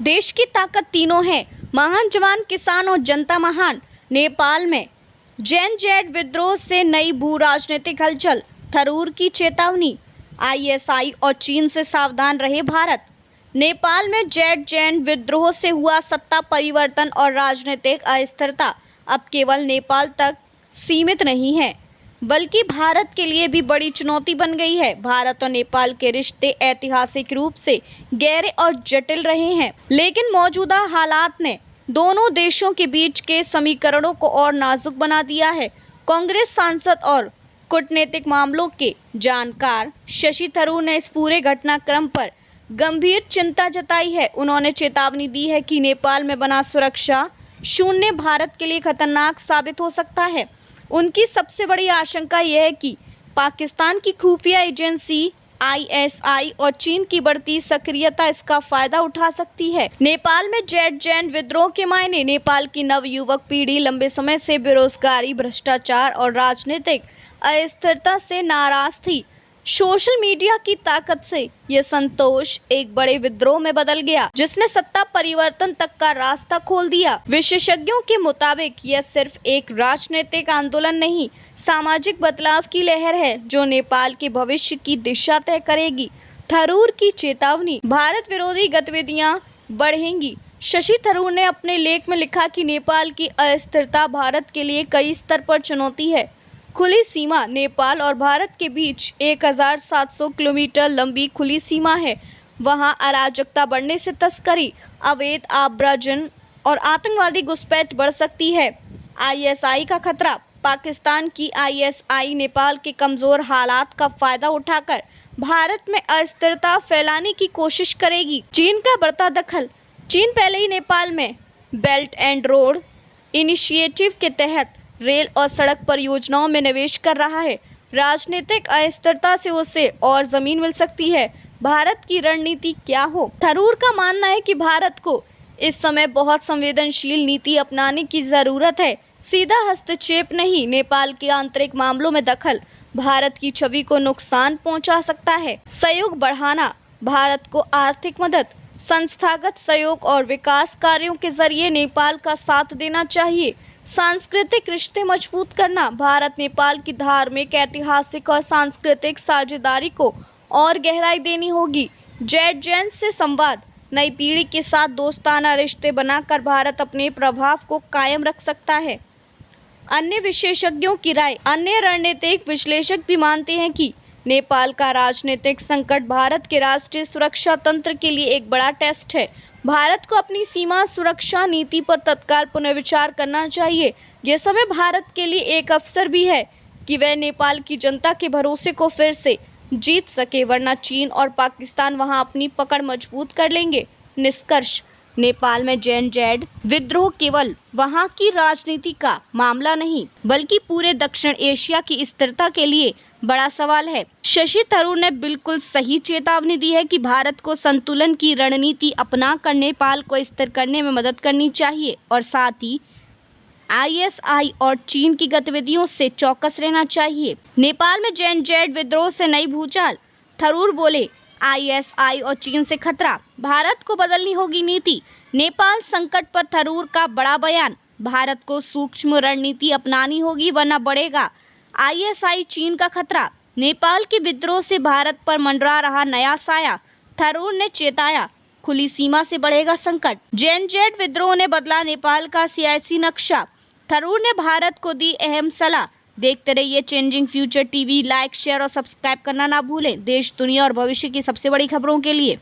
देश की ताकत तीनों है, महान जवान, किसान और जनता महान। नेपाल में जेनजेड विद्रोह से नई भू राजनीतिक हलचल, थरूर की चेतावनी। आईएसआई और चीन से सावधान रहे भारत। नेपाल में जेनजेड विद्रोह से हुआ सत्ता परिवर्तन और राजनीतिक अस्थिरता अब केवल नेपाल तक सीमित नहीं है, बल्कि भारत के लिए भी बड़ी चुनौती बन गई है। भारत और नेपाल के रिश्ते ऐतिहासिक रूप से गहरे और जटिल रहे हैं, लेकिन मौजूदा हालात ने दोनों देशों के बीच के समीकरणों को और नाजुक बना दिया है। कांग्रेस सांसद और कूटनीतिक मामलों के जानकार शशि थरूर ने इस पूरे घटनाक्रम पर गंभीर चिंता जताई है। उन्होंने चेतावनी दी है कि नेपाल में बना सुरक्षा शून्य भारत के लिए खतरनाक साबित हो सकता है। उनकी सबसे बड़ी आशंका यह है कि पाकिस्तान की खुफिया एजेंसी आईएसआई और चीन की बढ़ती सक्रियता इसका फायदा उठा सकती है। नेपाल में जेनजेड विद्रोह के मायने। नेपाल की नवयुवक पीढ़ी लंबे समय से बेरोजगारी, भ्रष्टाचार और राजनीतिक अस्थिरता से नाराज थी। सोशल मीडिया की ताकत से यह संतोष एक बड़े विद्रोह में बदल गया, जिसने सत्ता परिवर्तन तक का रास्ता खोल दिया। विशेषज्ञों के मुताबिक यह सिर्फ एक राजनीतिक आंदोलन नहीं, सामाजिक बदलाव की लहर है जो नेपाल के भविष्य की दिशा तय करेगी। थरूर की चेतावनी, भारत विरोधी गतिविधियां बढ़ेंगी। शशि थरूर ने अपने लेख में लिखा कि नेपाल की अस्थिरता भारत के लिए कई स्तर पर चुनौती है। खुली सीमा, नेपाल और भारत के बीच 1700 किलोमीटर लंबी खुली सीमा है। वहां अराजकता बढ़ने से तस्करी, अवैध आव्रजन और आतंकवादी घुसपैठ बढ़ सकती है। आईएसआई का खतरा, पाकिस्तान की आईएसआई नेपाल के कमजोर हालात का फायदा उठाकर भारत में अस्थिरता फैलाने की कोशिश करेगी। चीन का बढ़ता दखल, चीन पहले ही नेपाल में बेल्ट एंड रोड इनिशिएटिव के तहत रेल और सड़क परियोजनाओं में निवेश कर रहा है। राजनीतिक अस्थिरता से उसे और जमीन मिल सकती है। भारत की रणनीति क्या हो? थरूर का मानना है कि भारत को इस समय बहुत संवेदनशील नीति अपनाने की जरूरत है। सीधा हस्तक्षेप नहीं, नेपाल के आंतरिक मामलों में दखल भारत की छवि को नुकसान पहुंचा सकता है। सहयोग बढ़ाना, भारत को आर्थिक मदद, संस्थागत सहयोग और विकास कार्यों के जरिए नेपाल का साथ देना चाहिए। सांस्कृतिक रिश्ते मजबूत करना, भारत नेपाल की धार्मिक, ऐतिहासिक और सांस्कृतिक साझेदारी को और गहराई देनी होगी। जेनजेड से संवाद, नई पीढ़ी के साथ दोस्ताना रिश्ते बनाकर भारत अपने प्रभाव को कायम रख सकता है। अन्य विशेषज्ञों की राय, अन्य रणनीतिक विश्लेषक भी मानते हैं कि नेपाल का राजनीतिक संकट भारत के राष्ट्रीय सुरक्षा तंत्र के लिए एक बड़ा टेस्ट है। भारत को अपनी सीमा सुरक्षा नीति पर तत्काल पुनर्विचार करना चाहिए। यह समय भारत के लिए एक अवसर भी है कि वह नेपाल की जनता के भरोसे को फिर से जीत सके, वरना चीन और पाकिस्तान वहां अपनी पकड़ मजबूत कर लेंगे। निष्कर्ष, नेपाल में जेनजेड विद्रोह केवल वहां की राजनीति का मामला नहीं, बल्कि पूरे दक्षिण एशिया की स्थिरता के लिए बड़ा सवाल है। शशि थरूर ने बिल्कुल सही चेतावनी दी है कि भारत को संतुलन की रणनीति अपनाकर नेपाल को स्थिर करने में मदद करनी चाहिए और साथ ही आईएसआई और चीन की गतिविधियों से चौकस रहना चाहिए। नेपाल में जेनजेड विद्रोह से नई भूचाल, थरूर बोले, आईएसआई और चीन से खतरा, भारत को बदलनी होगी नीति। नेपाल संकट पर थरूर का बड़ा बयान, भारत को सूक्ष्म रणनीति अपनानी होगी वरना बढ़ेगा आईएसआई चीन का खतरा। नेपाल के विद्रोह से भारत पर मंडरा रहा नया साया, थरूर ने चेताया, खुली सीमा से बढ़ेगा संकट। जेनजेड विद्रोह ने बदला नेपाल का सियासी नक्शा, थरूर ने भारत को दी अहम सलाह। देखते रहिए changing future TV. Like, share और सब्सक्राइब करना ना भूलें। देश, दुनिया और भविष्य की सबसे बड़ी खबरों के लिए।